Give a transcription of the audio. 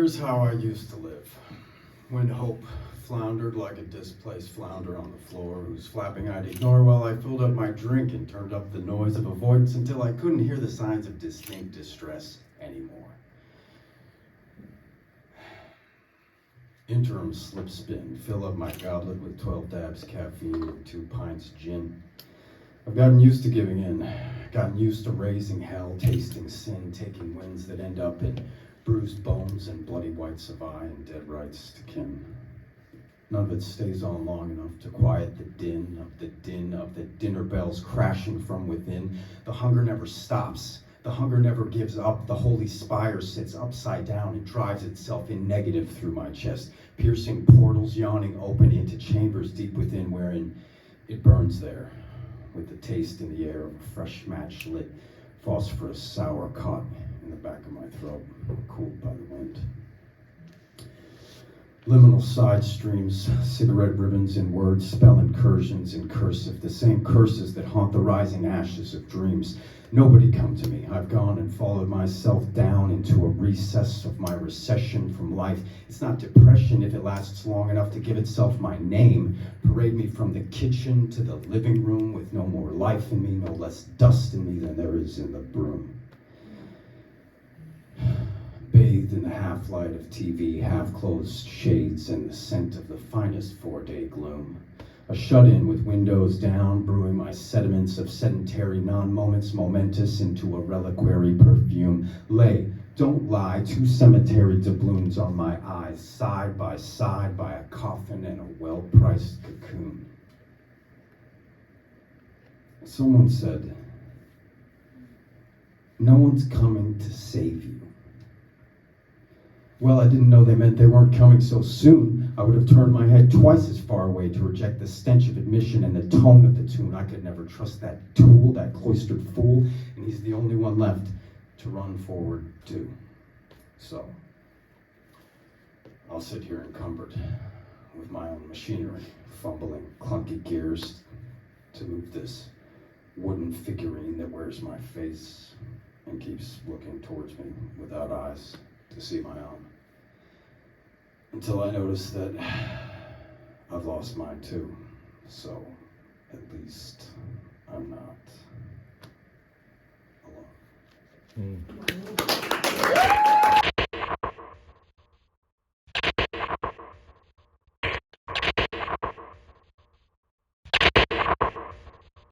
Here's how I used to live. When hope floundered like a displaced flounder on the floor, whose flapping I'd ignore while I filled up my drink and turned up the noise of avoidance until I couldn't hear the signs of distinct distress anymore. Interim slip spin, fill up my goblet with 12 dabs caffeine and 2 pints gin. I've gotten used to giving in, gotten used to raising hell, tasting sin, taking wins that end up in bruised bones and bloody whites of eye and dead rights to kin. None of it stays on long enough to quiet the din of the dinner bells crashing from within. The hunger never stops. The hunger never gives up. The holy spire sits upside down and drives itself in negative through my chest, piercing portals yawning open into chambers deep within wherein it burns there, with the taste in the air of a fresh match lit, phosphorus sour caught in the back of my throat, cooled by the wind. Liminal side streams, cigarette ribbons in words, spell incursions in cursive, the same curses that haunt the rising ashes of dreams. Nobody come to me. I've gone and followed myself down into a recess of my recession from life. It's not depression if it lasts long enough to give itself my name. Parade me from the kitchen to the living room with no more life in me, no less dust in me than there is in the broom. Bathed in the half-light of TV, half-closed shades, and the scent of the finest 4-day gloom. A shut-in with windows down, brewing my sediments of sedentary non-moments momentous into a reliquary perfume. Lay, don't lie, 2 cemetery doubloons on my eyes, side by a coffin and a well-priced cocoon. Someone said, "No one's coming to save you." Well, I didn't know they meant they weren't coming so soon. I would have turned my head twice as far away to reject the stench of admission and the tone of the tune. I could never trust that tool, that cloistered fool, and he's the only one left to run forward to. So, I'll sit here encumbered with my own machinery, fumbling clunky gears to move this wooden figurine that wears my face and keeps looking towards me without eyes to see my own. Until I notice that I've lost mine too. So at least I'm not alone.